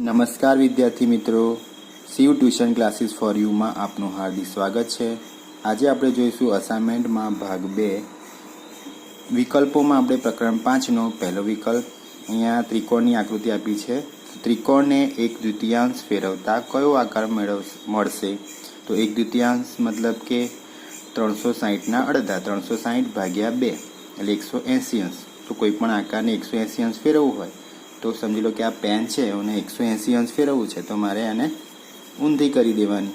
નમસ્કાર વિદ્યાર્થી મિત્રો, શિવ ટ્યુશન ક્લાસીસ ફોર યુમાં આપનું હાર્દિક સ્વાગત છે। આજે આપણે જોઈશું અસાઇનમેન્ટમાં ભાગ 2 વિકલ્પોમાં આપણે પ્રકરણ 5નો પહેલો વિકલ્પ। અહીંયા ત્રિકોણની આકૃતિ આપી છે। ત્રિકોણને 1/2 ફેરવતા કયો આકાર મળશે? તો 1/2 મતલબ કે 360ના અડધા, 360 ભાગ્યા 2 એટલે 180 અંશ। તો કોઈ પણ આકારને 180 અંશ ફેરવવું હોય તો સમજી લો કે આ પેન છે અને 180 અંશ ફેરવવું છે તો મારે આને ઊંધી કરી દેવાની,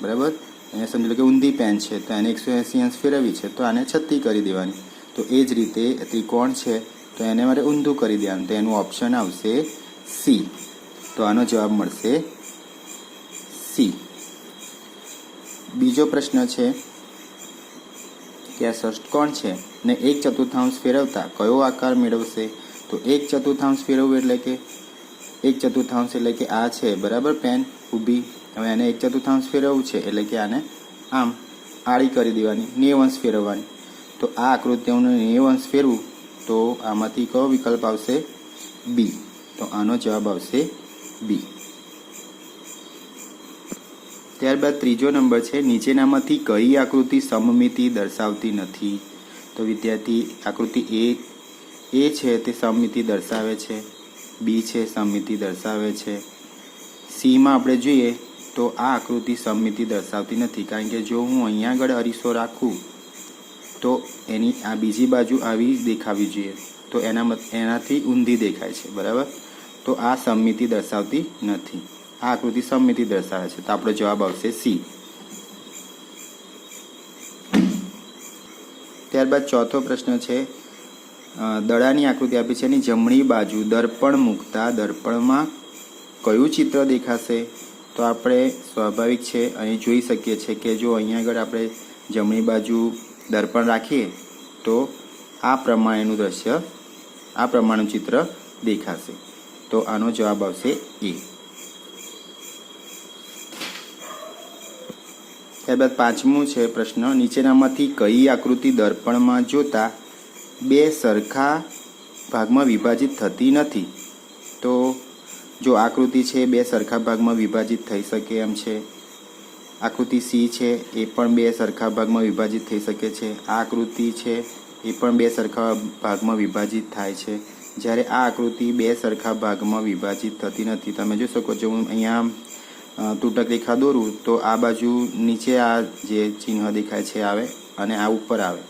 બરાબર। અહીંયા સમજી લો કે ઊંધી પેન છે તો એને 180 અંશ ફેરવવી છે તો આને છત્તી કરી દેવાની। તો એ જ રીતે ત્રિકોણ છે તો એને મારે ઊંધું કરી દેવાનું, તો એનું ઓપ્શન આવશે સી। તો આનો જવાબ મળશે સી। બીજો પ્રશ્ન છે કે આ ષષ્ટકોણ છે ને 1/4 ફેરવતા કયો આકાર મેળવશે? તો 1/4 ફેરવવું એટલે કે 1/4 એટલે કે આ છે, બરાબર, પેન ઊભી। હવે આને 1/4 ફેરવવું છે એટલે કે આને આમ આડી કરી દેવાની, 90 અંશ ફેરવવાની। તો આ આકૃતિઓને 90 અંશ ફેરવું તો આમાંથી કયો વિકલ્પ આવશે? બી। તો આનો જવાબ આવશે બી। ત્યારબાદ ત્રીજો નંબર છે નીચેનામાંથી કઈ આકૃતિ સમમિતિ દર્શાવતી નથી? તો વિદ્યાર્થી આકૃતિ એ છે તે સમમિતિ દર્શાવે છે, બી છે સમમિતિ દર્શાવે છે, સીમાં આપણે જોઈએ તો આ આકૃતિ સમમિતિ દર્શાવતી નથી, કારણ કે જો હું અહીંયા આગળ અરીસો રાખું તો એની આ બીજી બાજુ આવી દેખાવી જોઈએ તો એનાથી ઊંધી દેખાય છે, બરાબર। તો આ સમમિતિ દર્શાવતી નથી, આ આકૃતિ સમમિતિ દર્શાવે છે, તો આપણો જવાબ આવશે સી। ત્યારબાદ ચોથો પ્રશ્ન છે દડાની આકૃતિ આપી છે, એની જમણી બાજુ દર્પણ મૂકતા દર્પણમાં કયું ચિત્ર દેખાશે? તો આપણે સ્વાભાવિક છે અહીં જોઈ શકીએ છીએ કે જો અહીંયા આગળ આપણે જમણી બાજુ દર્પણ રાખીએ તો આ પ્રમાણેનું દ્રશ્ય, આ પ્રમાણેનું ચિત્ર દેખાશે। તો આનો જવાબ આવશે એ। ત્યારબાદ પાંચમું છે પ્રશ્ન નીચેનામાંથી કઈ આકૃતિ દર્પણમાં જોતા બે સરખા ભાગમાં વિભાજિત થતી નથી? તો જો આકૃતિ છે બે સરખા ભાગમાં વિભાજિત થઈ શકે એમ છે, આકૃતિ સી છે એ પણ બે સરખા ભાગમાં વિભાજિત થઈ શકે છે, આ આકૃતિ છે એ પણ બે સરખા ભાગમાં વિભાજિત થાય છે, જ્યારે આ આકૃતિ બે સરખા ભાગમાં વિભાજિત થતી નથી। તમે જોઈ શકો છો હું અહીંયા તૂટક રેખા દોરું તો આ બાજુ નીચે આ જે ચિહ્ન દેખાય છે આવે અને આ ઉપર આવે,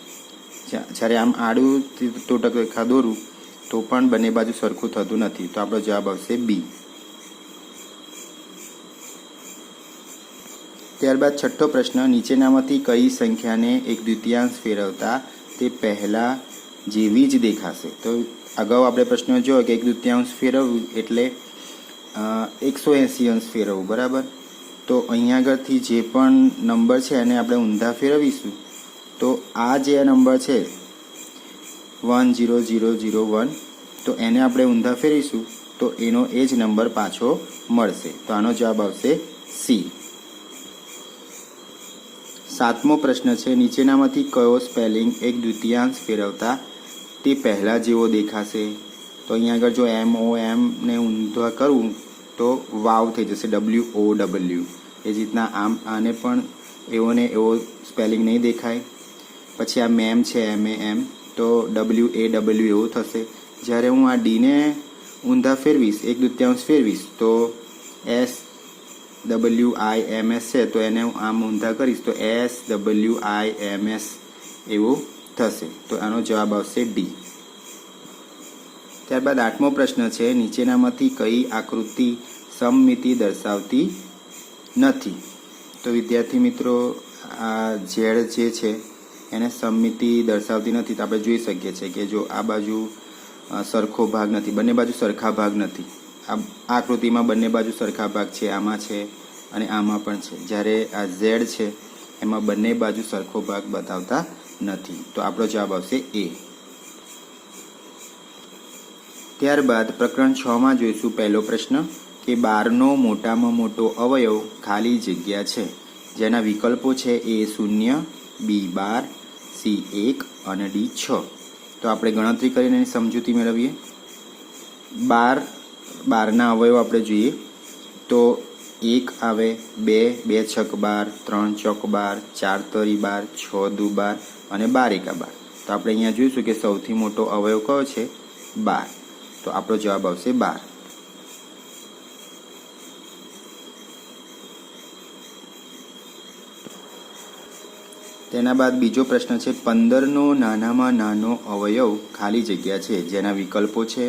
જ્યારે આમ આડું તૂટક રેખા દોરું તો પણ બંને બાજુ સરખું થતું નથી, તો આપણો જવાબ આવશે બી। ત્યારબાદ છઠ્ઠો પ્રશ્ન નીચેનામાંથી કઈ સંખ્યાને 1/2 ફેરવતા તે પહેલા જેવી જ દેખાશે? તો અગાઉ આપણે પ્રશ્ન જોયો કે 1/2 ફેરવવું એટલે 180 અંશ ફેરવવું, બરાબર। તો અહીંયા આગળથી જે પણ નંબર છે એને આપણે ઊંધા ફેરવીશું તો આ જે નંબર છે 10001 તો એને આપણે ઊંધા ફેરવીશું તો એનો એ જ નંબર પાછો મળશે, તો આનો જવાબ આવશે સી। સાતમો પ્રશ્ન છે નીચેનામાંથી કયો સ્પેલિંગ 1/2 ફેરવતા તે પહેલાં જેવો દેખાશે? તો અહીંયા આગળ જો MOM ને ઊંધા કરવું તો વાવ થઈ જશે, WOW। એ જ રીતના આને પણ એવો ને એવો સ્પેલિંગ નહીં દેખાય। પછી આ મેમ છે MAM તો WAW એવું થશે। જ્યારે હું આ ડીને ઊંધા ફેરવીશ 1/2 ફેરવીશ તો SWIMS છે તો એને હું આમ ઊંધા કરીશ તો SWIMS એવું થશે, તો આનો જવાબ આવશે ડી। ત્યારબાદ આઠમો પ્રશ્ન છે નીચેનામાંથી કઈ આકૃતિ સમમિતિ દર્શાવતી નથી? તો વિદ્યાર્થી મિત્રો આ ઝેડ જે છે એને સમમિતિ દર્શાવતી નથી, તો આપણે જોઈ શકીએ છીએ કે જો આ બાજુ સરખો ભાગ નથી, બંને બાજુ સરખા ભાગ નથી, આ આકૃતિમાં બંને બાજુ સરખા ભાગ છે, આમાં છે અને આમાં પણ છે, જ્યારે આ ઝેડ છે એમાં બંને બાજુ સરખો ભાગ બતાવતા નથી, તો આપણો જવાબ આવશે એ। ત્યારબાદ પ્રકરણ 6માં જોઈશું પહેલો પ્રશ્ન કે 12નો મોટામાં મોટો અવયવ ખાલી જગ્યા છે, જેના વિકલ્પો છે A0, B12, C1 અને D6। તો આપણે ગણતરી કરીને એની સમજૂતી મેળવીએ। 12ના અવયવ આપણે જોઈએ તો 1 આવે, 2, 2 છક 12, 3 ચોક 12, 4 તરી 12, 6 દુ 12 અને 12 એકા 12. તો આપણે અહીંયા જોઈશું કે સૌથી મોટો અવયવ કયો છે? 12. તો આપણો જવાબ આવશે 12. તેના બાદ બીજો પ્રશ્ન છે 15નો નાનામાં નાનો અવયવ ખાલી જગ્યા છે, જેના વિકલ્પો છે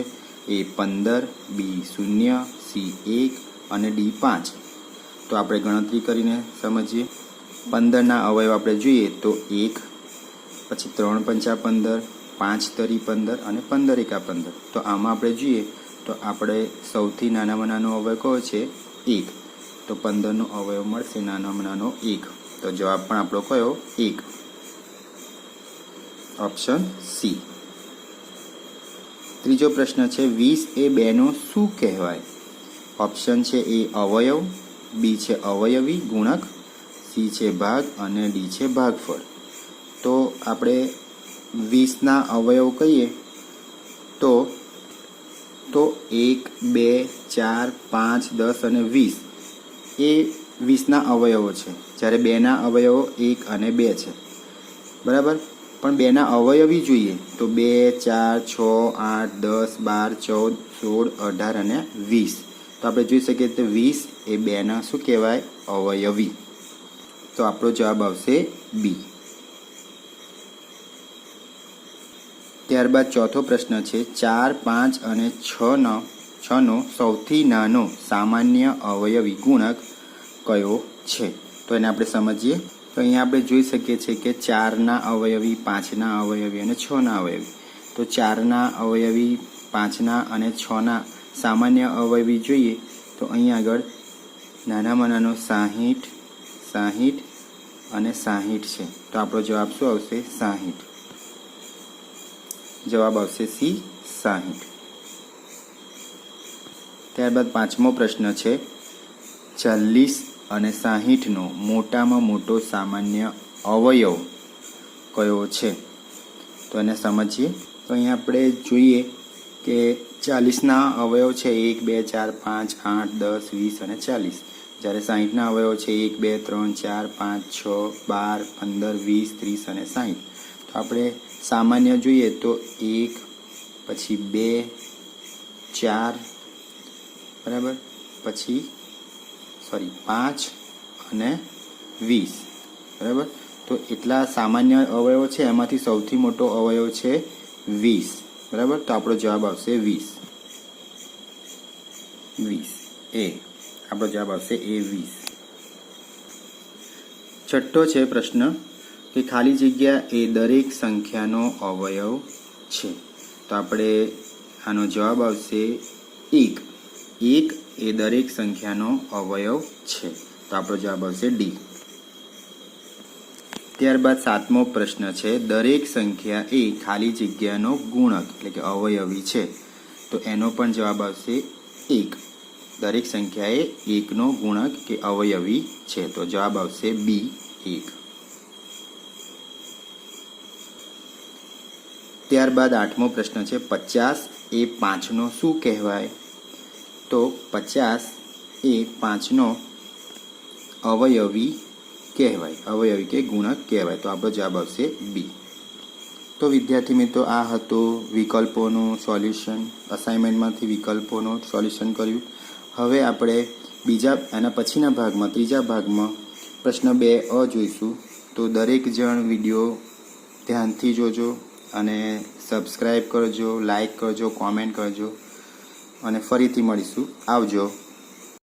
A 15, B 0, C 1 અને D 5. તો આપણે ગણતરી કરીને સમજીએ. 15ના અવયવ આપણે જોઈએ તો 1, પછી 3 પંચા 15, 5 તરી 15 અને 15 એકા 15. તો આમાં આપણે જોઈએ તો આપણે સૌથી નાનામાં નાનો અવયવ કયો છે? 1. તો 15નો અવયવ મળશે નાનામાં નાનો 1. તો જવાબ પણ આપણો કયો? 1. Option C. ત્રીજો પ્રશ્ન છે 20 એ 2નો શું કહેવાય? ઓપ્શન છે A અવયવ, B છે અવયવી ગુણક, C છે ભાગ અને D છે ભાગફળ. તો આપણે 20ના અવયવ કહીએ તો 1, 2, 4, 5, 10 અને 20 એ 20ના અવયવો છે, જ્યારે 2ના અવયવો 1 અને 2 છે. બરાબર. પણ 2ના અવયવી જોઈએ તો 2, 4, 6, 8, 10, 12, 14, 16, 18 અને 20. તો આપણે જોઈ શકીએ તો 20 એ 2ના શું કહેવાય? અવયવી. તો આપણો જવાબ આવશે B. ત્યારબાદ ચોથો પ્રશ્ન છે 4, 5 અને 6નો સૌથી નાનો સામાન્ય અવયવી ગુણક કયો છે? તો એને આપણે સમજીએ. તો અહીંયા આપણે જોઈ શકીએ છીએ કે 4ના અવયવી, 5ના અવયવી અને 6ના અવયવી. તો 4ના અવયવી, 5ના અને 6ના સામાન્ય અવયવી જોઈએ તો અહીંયા આગળ નાનામાં નાનો 60, 60 અને 60 છે. તો આપણો જવાબ શું આવશે? 60. જવાબ આવશે C 60. ત્યારબાદ પાંચમો પ્રશ્ન છે 40 અને 60નો મોટામાં મોટો સામાન્ય અવયવ કયો છે? તો એને સમજીએ. તો અહીંયા આપણે જોઈએ કે 40ના અવયવ છે 1, 2, 4, 5, 8, 10, 20 અને 40. જ્યારે 60ના અવયવ છે 1, 2, 3, 4, 5, 6, 12, 15, 20, 30 અને 60. તો આપણે સામાન્ય જોઈએ તો 1, પછી 2, 4, બરાબર, પછી 5 અને 20. બરાબર. તો એટલા સામાન્ય અવયવો છે, એમાંથી સૌથી મોટો અવયવ છે 20. બરાબર. તો આપણો જવાબ આવશે 20. 20 એ આપણો જવાબ આવશે A 20. છઠ્ઠો છે પ્રશ્ન કે ખાલી જગ્યા એ દરેક સંખ્યાનો અવયવ છે. તો આપણે આનો જવાબ આવશે 1. 1 એ દરેક સંખ્યાનો અવયવ છે. તો આપણો જવાબ આવશે D. ત્યારબાદ સાતમો પ્રશ્ન છે દરેક સંખ્યા એ ખાલી જગ્યાનો ગુણક એટલે કે અવયવી છે. તો એનો પણ જવાબ આવશે 1. દરેક સંખ્યા એ 1નો ગુણક કે અવયવી છે. તો જવાબ આવશે B 1. ત્યારબાદ આઠમો પ્રશ્ન છે 50 એ 5નો શું કહેવાય? તો 50 એ 5નો અવયવી કહેવાય, અવયવી કે ગુણક કહેવાય. તો આપણો જવાબ આવશે B. તો વિદ્યાર્થી મિત્રો, આ હતું વિકલ્પોનું સોલ્યુશન. અસાઇનમેન્ટમાંથી વિકલ્પોનું સોલ્યુશન કર્યું. હવે આપણે એના પછીના ભાગમાં, ત્રીજા ભાગમાં પ્રશ્ન 2A જોઈશું. તો દરેક જણ વિડીયો ધ્યાનથી જોજો અને સબસ્ક્રાઈબ કરજો, લાઈક કરજો, કોમેન્ટ કરજો અને ફરીથી મળીશું. આવજો.